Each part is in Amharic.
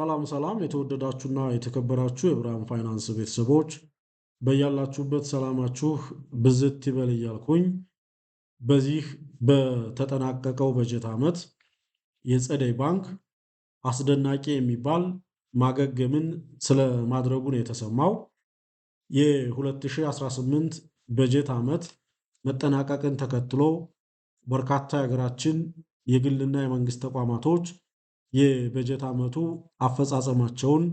ሰላም የተወደዳችሁና የተከበራችሁ የብርሃን ፋይናንስ ቤተሰቦች በያላችሁበት ሰላማችሁ ብዝት ይበል እያልኩኝ በዚህ በተጠናቀቀው በጀት ዓመት የፀደይ ባንክ አስደናቂ የሚባል ማገገምን ስለማድረጉ ነው የተሰማው። የ2018 በጀት ዓመት መጠናቀቅን ተከትሎ በርካታ የሀገራችን የግልና የመንግስት ተቋማቶች የበጀት ዓመቱ አፈጻጸማቸውን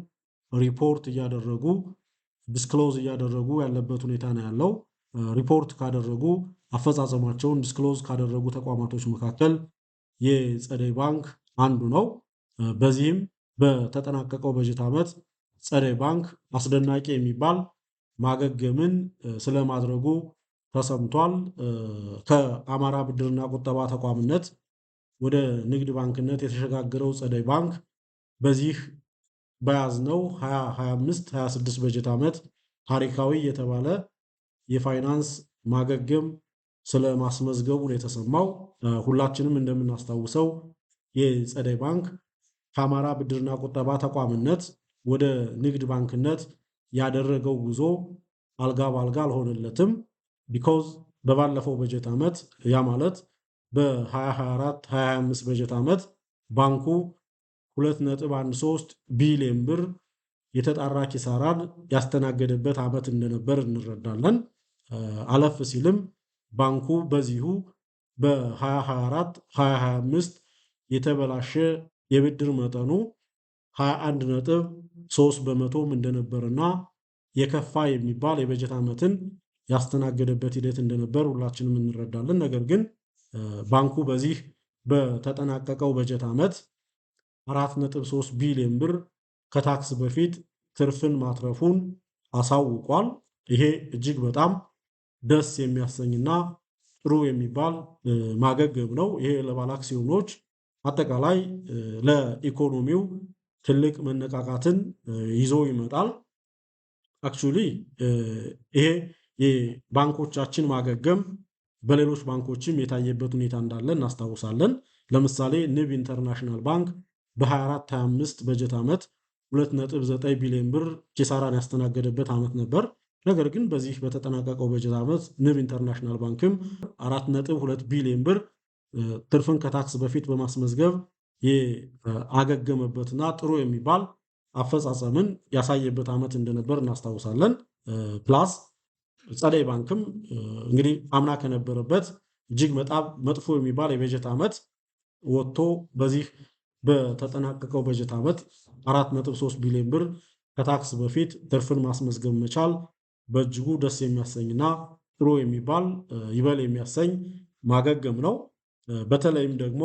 ሪፖርት እያደረጉ ዲስክሎዝ እያደረጉ ያለበት ሁኔታ ነው ያለው። ሪፖርት ካደረጉ አፈጻጸማቸውን ዲስክሎዝ ካደረጉ ተቋማቶች መካከል የፀደይ ባንክ አንዱ ነው። በዚህም በተጠናቀቀው በጀት ዓመት ፀደይ ባንክ አስደናቂ የሚባል ማገገምን ስለማድረጉ ተሰምቷል። ከአማራ ብድርና ቁጠባ ተቋምነት ወደ ንግድ ባንክነት የተሸጋገረው ፀደይ ባንክ በዚህ በያዝነው 2025-26 በጀት ዓመት ታሪካዊ የተባለ የፋይናንስ ማገገም ስለማስመዝገቡ ነው የተሰማው። ሁላችንም እንደምናስታውሰው የፀደይ ባንክ ከአማራ ብድርና ቁጠባ ተቋምነት ወደ ንግድ ባንክነት ያደረገው ጉዞ አልጋ ባልጋ አልሆነለትም። ቢኮዝ በባለፈው በጀት ዓመት ያ ማለት በ2024-25 በጀት ዓመት ባንኩ 2.13 ቢሊዮን ብር የተጣራ ኪሳራን ያስተናገደበት ዓመት እንደነበር እንረዳለን። አለፍ ሲልም ባንኩ በዚሁ በ2024-2025 የተበላሸ የብድር መጠኑ 21.3 በመቶም እንደነበርና የከፋ የሚባል የበጀት ዓመትን ያስተናገደበት ሂደት እንደነበር ሁላችንም እንረዳለን። ነገር ግን ባንኩ በዚህ በተጠናቀቀው በጀት ዓመት 4.3 ቢሊዮን ብር ከታክስ በፊት ትርፍን ማትረፉን አሳውቋል። ይሄ እጅግ በጣም ደስ የሚያሰኝና ጥሩ የሚባል ማገገም ነው። ይሄ ለባለ አክሲዮኖች አጠቃላይ ለኢኮኖሚው ትልቅ መነቃቃትን ይዞ ይመጣል። አክቹሊ ይሄ የባንኮቻችን ማገገም በሌሎች ባንኮችም የታየበት ሁኔታ እንዳለ እናስታውሳለን። ለምሳሌ ንብ ኢንተርናሽናል ባንክ በ24-25 በጀት ዓመት 2.9 ቢሊዮን ብር ኪሳራን ያስተናገደበት ዓመት ነበር። ነገር ግን በዚህ በተጠናቀቀው በጀት ዓመት ንብ ኢንተርናሽናል ባንክም 4.2 ቢሊዮን ብር ትርፍን ከታክስ በፊት በማስመዝገብ የአገገመበትና ጥሩ የሚባል አፈጻጸምን ያሳየበት ዓመት እንደነበር እናስታውሳለን። ፕላስ ፀደይ ባንክም እንግዲህ አምና ከነበረበት እጅግ በጣም መጥፎ የሚባል የበጀት ዓመት ወጥቶ በዚህ በተጠናቀቀው በጀት ዓመት 4.3 ቢሊዮን ብር ከታክስ በፊት ትርፍን ማስመዝገብ መቻል በእጅጉ ደስ የሚያሰኝና ጥሩ የሚባል ይበል የሚያሰኝ ማገገም ነው። በተለይም ደግሞ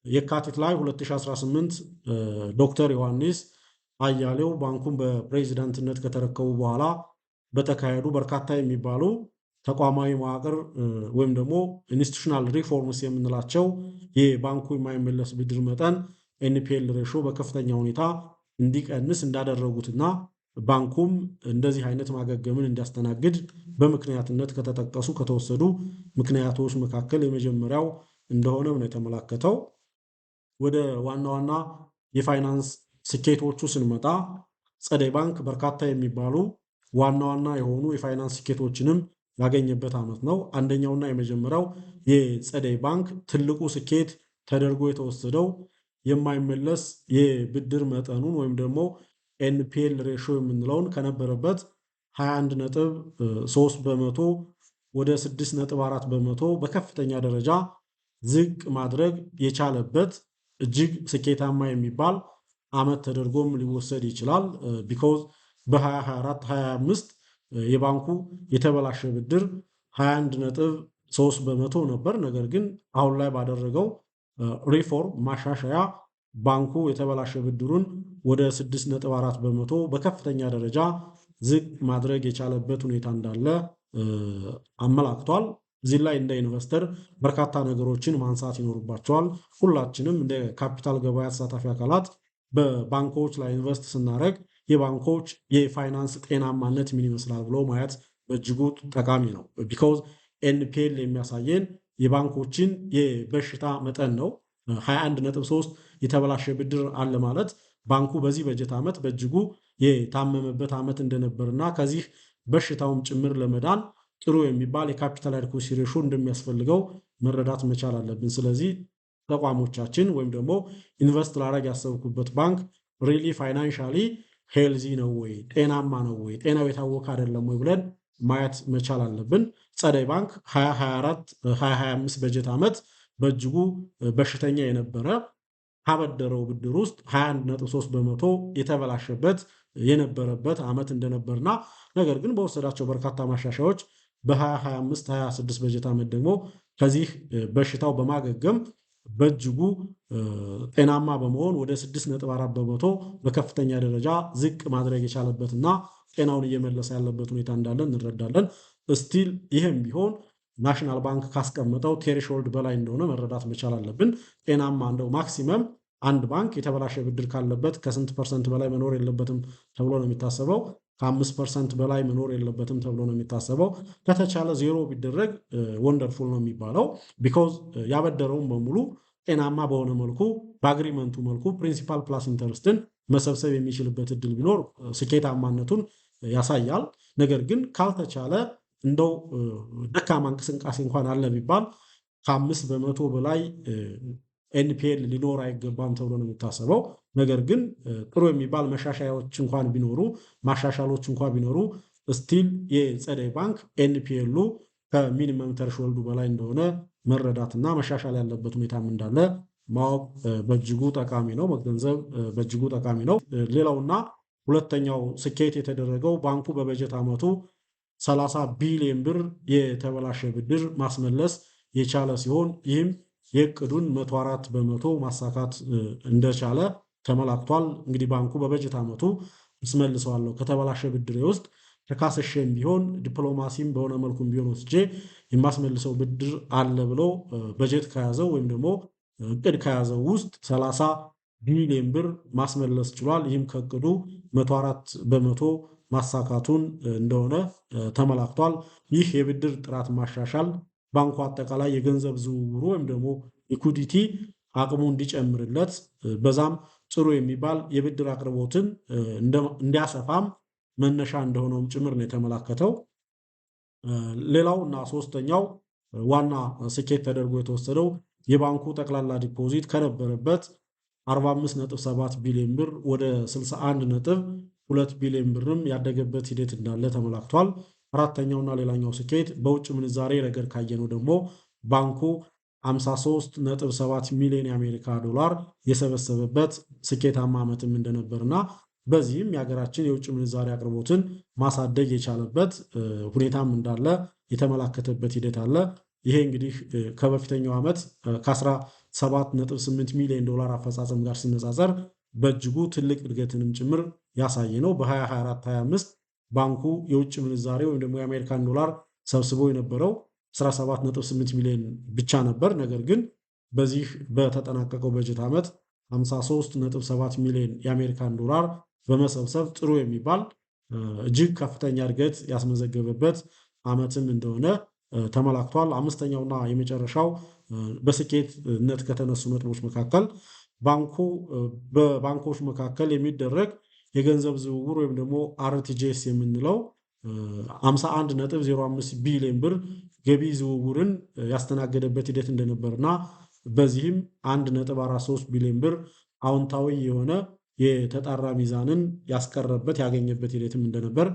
የካቲት ላይ 2018 ዶክተር ዮሐንስ አያሌው ባንኩን በፕሬዚዳንትነት ከተረከቡ በኋላ በተካሄዱ በርካታ የሚባሉ ተቋማዊ መዋቅር ወይም ደግሞ ኢንስቲቱሽናል ሪፎርምስ የምንላቸው የባንኩ የማይመለስ ብድር መጠን ኤንፒኤል ሬሾ በከፍተኛ ሁኔታ እንዲቀንስ እንዳደረጉትና ባንኩም እንደዚህ አይነት ማገገምን እንዲያስተናግድ በምክንያትነት ከተወሰዱ ምክንያቶች መካከል የመጀመሪያው እንደሆነም ነው የተመላከተው። ወደ ዋና ዋና የፋይናንስ ስኬቶቹ ስንመጣ ፀደይ ባንክ በርካታ የሚባሉ ዋና ዋና የሆኑ የፋይናንስ ስኬቶችንም ያገኘበት ዓመት ነው። አንደኛውና የመጀመሪያው የፀደይ ባንክ ትልቁ ስኬት ተደርጎ የተወሰደው የማይመለስ የብድር መጠኑን ወይም ደግሞ ኤንፒኤል ሬሾ የምንለውን ከነበረበት 21.3 በመቶ ወደ 6.4 በመቶ በከፍተኛ ደረጃ ዝቅ ማድረግ የቻለበት እጅግ ስኬታማ የሚባል ዓመት ተደርጎም ሊወሰድ ይችላል። ቢኮዝ በ2024-25 የባንኩ የተበላሸ ብድር 21.3 በመቶ ነበር። ነገር ግን አሁን ላይ ባደረገው ሪፎርም ማሻሻያ ባንኩ የተበላሸ ብድሩን ወደ 6.4 በመቶ በከፍተኛ ደረጃ ዝቅ ማድረግ የቻለበት ሁኔታ እንዳለ አመላክቷል። እዚህ ላይ እንደ ኢንቨስተር በርካታ ነገሮችን ማንሳት ይኖርባቸዋል። ሁላችንም እንደ ካፒታል ገበያ ተሳታፊ አካላት በባንኮች ላይ ኢንቨስት ስናደርግ የባንኮች የፋይናንስ ጤናማነት ምን ይመስላል ብሎ ማየት በእጅጉ ጠቃሚ ነው። ቢኮዝ ኤንፒኤል የሚያሳየን የባንኮችን የበሽታ መጠን ነው። 21.3 የተበላሸ ብድር አለ ማለት ባንኩ በዚህ በጀት ዓመት በእጅጉ የታመመበት ዓመት እንደነበርና ከዚህ በሽታውም ጭምር ለመዳን ጥሩ የሚባል የካፒታል አዲኩሲ ሬሾ እንደሚያስፈልገው መረዳት መቻል አለብን። ስለዚህ ተቋሞቻችን ወይም ደግሞ ኢንቨስት ላደርግ ያሰብኩበት ባንክ ሪሊ ፋይናንሻሊ ሄልዚ ነው ወይ፣ ጤናማ ነው ወይ፣ ጤናው የታወቀ አይደለም ወይ ብለን ማየት መቻል አለብን። ፀደይ ባንክ 2024-2025 በጀት ዓመት በእጅጉ በሽተኛ የነበረ ካበደረው ብድር ውስጥ 21.3 በመቶ የተበላሸበት የነበረበት ዓመት እንደነበርና ነገር ግን በወሰዳቸው በርካታ ማሻሻያዎች በ2025-26 በጀት ዓመት ደግሞ ከዚህ በሽታው በማገገም በእጅጉ ጤናማ በመሆን ወደ 6.4 በመቶ በከፍተኛ ደረጃ ዝቅ ማድረግ የቻለበትና ጤናውን እየመለሰ ያለበት ሁኔታ እንዳለ እንረዳለን። ስቲል ይህም ቢሆን ናሽናል ባንክ ካስቀመጠው ቴሬሾልድ በላይ እንደሆነ መረዳት መቻል አለብን። ጤናማ እንደው ማክሲመም አንድ ባንክ የተበላሸ ብድር ካለበት ከስንት ፐርሰንት በላይ መኖር የለበትም ተብሎ ነው የሚታሰበው? ከ5% በላይ መኖር የለበትም ተብሎ ነው የሚታሰበው። ከተቻለ ዜሮ ቢደረግ ወንደርፉል ነው የሚባለው። ቢኮዝ ያበደረውን በሙሉ ጤናማ በሆነ መልኩ በአግሪመንቱ መልኩ ፕሪንሲፓል ፕላስ ኢንተርስትን መሰብሰብ የሚችልበት እድል ቢኖር ስኬታማነቱን ያሳያል። ነገር ግን ካልተቻለ እንደው ደካማ እንቅስቃሴ እንኳን አለ ቢባል ከ5 በመቶ በላይ ኤንፒኤል ሊኖር አይገባም ተብሎ ነው የሚታሰበው። ነገር ግን ጥሩ የሚባል መሻሻያዎች እንኳን ቢኖሩ ማሻሻሎች እንኳን ቢኖሩ ስቲል የፀደይ ባንክ ኤንፒኤሉ ከሚኒመም ተርሾልዱ በላይ እንደሆነ መረዳትና መሻሻል ያለበት ሁኔታም እንዳለ ማወቅ በእጅጉ ጠቃሚ ነው፣ መገንዘብ በእጅጉ ጠቃሚ ነው። ሌላውና ሁለተኛው ስኬት የተደረገው ባንኩ በበጀት ዓመቱ 30 ቢሊዮን ብር የተበላሸ ብድር ማስመለስ የቻለ ሲሆን ይህም የእቅዱን 104 በመቶ ማሳካት እንደቻለ ተመላክቷል። እንግዲህ ባንኩ በበጀት ዓመቱ እስመልሰዋለሁ ከተበላሸ ብድሬ ውስጥ ተካሰሼም ቢሆን ዲፕሎማሲም በሆነ መልኩም ቢሆን ወስጄ የማስመልሰው ብድር አለ ብሎ በጀት ከያዘው ወይም ደግሞ እቅድ ከያዘው ውስጥ 30 ቢሊዮን ብር ማስመለስ ችሏል። ይህም ከእቅዱ 104 በመቶ ማሳካቱን እንደሆነ ተመላክቷል። ይህ የብድር ጥራት ማሻሻል ባንኩ አጠቃላይ የገንዘብ ዝውውሩ ወይም ደግሞ ሊኩዲቲ አቅሙ እንዲጨምርለት በዛም ጥሩ የሚባል የብድር አቅርቦትን እንዲያሰፋም መነሻ እንደሆነውም ጭምር ነው የተመላከተው። ሌላው እና ሶስተኛው ዋና ስኬት ተደርጎ የተወሰደው የባንኩ ጠቅላላ ዲፖዚት ከነበረበት 45.7 ቢሊዮን ብር ወደ 61.2 ቢሊዮን ብርም ያደገበት ሂደት እንዳለ ተመላክቷል። አራተኛውና ሌላኛው ስኬት በውጭ ምንዛሬ ረገድ ካየነው ደግሞ ባንኩ 53.7 ሚሊዮን የአሜሪካ ዶላር የሰበሰበበት ስኬታማ ዓመትም እንደነበርና በዚህም የሀገራችን የውጭ ምንዛሬ አቅርቦትን ማሳደግ የቻለበት ሁኔታም እንዳለ የተመላከተበት ሂደት አለ። ይሄ እንግዲህ ከበፊተኛው ዓመት ከ17.8 ሚሊዮን ዶላር አፈጻጸም ጋር ሲነጻጸር በእጅጉ ትልቅ እድገትንም ጭምር ያሳየ ነው። በ2024-25 ባንኩ የውጭ ምንዛሬ ወይም ደግሞ የአሜሪካን ዶላር ሰብስቦ የነበረው 17.8 ሚሊዮን ብቻ ነበር። ነገር ግን በዚህ በተጠናቀቀው በጀት ዓመት 53.7 ሚሊዮን የአሜሪካን ዶላር በመሰብሰብ ጥሩ የሚባል እጅግ ከፍተኛ እድገት ያስመዘገበበት ዓመትም እንደሆነ ተመላክቷል። አምስተኛውና የመጨረሻው በስኬትነት ከተነሱ ነጥቦች መካከል ባንኩ በባንኮች መካከል የሚደረግ የገንዘብ ዝውውር ወይም ደግሞ አርቲጂኤስ የምንለው 51.05 ቢሊዮን ብር ገቢ ዝውውርን ያስተናገደበት ሂደት እንደነበርና በዚህም 1.43 ቢሊዮን ብር አዎንታዊ የሆነ የተጣራ ሚዛንን ያስቀረበት ያገኘበት ሂደትም እንደነበር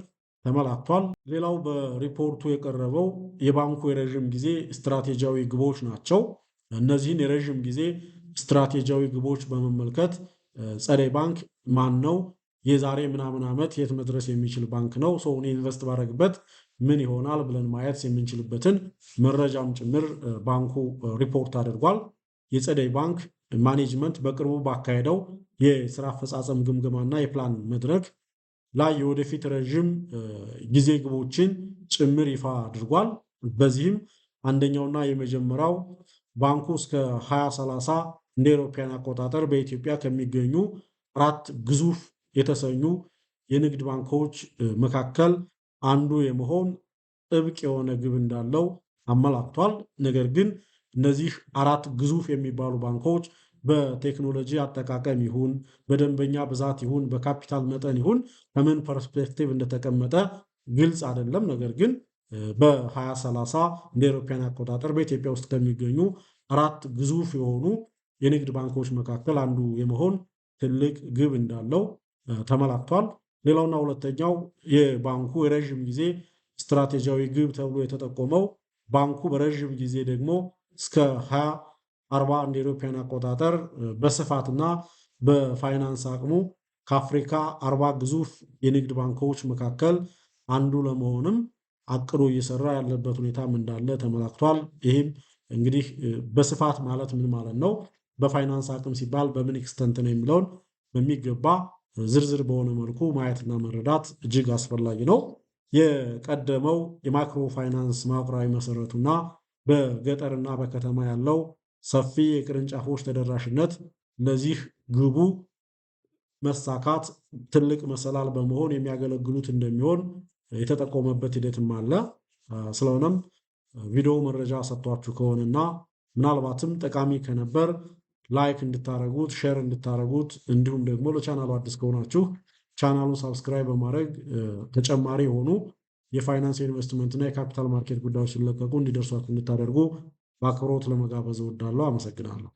ተመላክቷል። ሌላው በሪፖርቱ የቀረበው የባንኩ የረዥም ጊዜ ስትራቴጂያዊ ግቦች ናቸው። እነዚህን የረዥም ጊዜ ስትራቴጂያዊ ግቦች በመመልከት ፀደይ ባንክ ማን ነው፣ የዛሬ ምናምን ዓመት የት መድረስ የሚችል ባንክ ነው፣ ሰው እኔ ኢንቨስት ባደረግበት ምን ይሆናል ብለን ማየት የምንችልበትን መረጃም ጭምር ባንኩ ሪፖርት አድርጓል። የፀደይ ባንክ ማኔጅመንት በቅርቡ ባካሄደው የስራ አፈጻጸም ግምገማና የፕላን መድረክ ላይ የወደፊት ረዥም ጊዜ ግቦችን ጭምር ይፋ አድርጓል። በዚህም አንደኛውና የመጀመሪያው ባንኩ እስከ 2030 እንደ አውሮፓውያን አቆጣጠር በኢትዮጵያ ከሚገኙ 4 ግዙፍ የተሰኙ የንግድ ባንኮች መካከል አንዱ የመሆን ጥብቅ የሆነ ግብ እንዳለው አመላክቷል። ነገር ግን እነዚህ 4 ግዙፍ የሚባሉ ባንኮች በቴክኖሎጂ አጠቃቀም ይሁን በደንበኛ ብዛት ይሁን በካፒታል መጠን ይሁን ከምን ፐርስፔክቲቭ እንደተቀመጠ ግልጽ አይደለም። ነገር ግን በ2030 እንደ አውሮፓውያን አቆጣጠር በኢትዮጵያ ውስጥ ከሚገኙ 4 ግዙፍ የሆኑ የንግድ ባንኮች መካከል አንዱ የመሆን ትልቅ ግብ እንዳለው ተመላክቷል። ሌላውና ሁለተኛው የባንኩ የረዥም ጊዜ ስትራቴጂያዊ ግብ ተብሎ የተጠቆመው ባንኩ በረዥም ጊዜ ደግሞ እስከ 2040 እንደ አውሮፓውያን አቆጣጠር በስፋትና በፋይናንስ አቅሙ ከአፍሪካ 40 ግዙፍ የንግድ ባንኮች መካከል አንዱ ለመሆንም አቅዶ እየሰራ ያለበት ሁኔታም እንዳለ ተመላክቷል። ይህም እንግዲህ በስፋት ማለት ምን ማለት ነው፣ በፋይናንስ አቅም ሲባል በምን ኤክስተንት ነው የሚለውን በሚገባ ዝርዝር በሆነ መልኩ ማየትና መረዳት እጅግ አስፈላጊ ነው። የቀደመው የማክሮ ፋይናንስ መዋቅራዊ መሰረቱና በገጠርና በከተማ ያለው ሰፊ የቅርንጫፎች ተደራሽነት ለዚህ ግቡ መሳካት ትልቅ መሰላል በመሆን የሚያገለግሉት እንደሚሆን የተጠቆመበት ሂደትም አለ። ስለሆነም ቪዲዮ መረጃ ሰጥቷችሁ ከሆነና ምናልባትም ጠቃሚ ከነበር ላይክ እንድታረጉት፣ ሼር እንድታረጉት እንዲሁም ደግሞ ለቻናሉ አዲስ ከሆናችሁ ቻናሉን ሰብስክራይብ በማድረግ ተጨማሪ የሆኑ የፋይናንስ ኢንቨስትመንት እና የካፒታል ማርኬት ጉዳዮች ሲለቀቁ እንዲደርሷችሁ እንድታደርጉ በአክብሮት ለመጋበዝ እወዳለሁ። አመሰግናለሁ።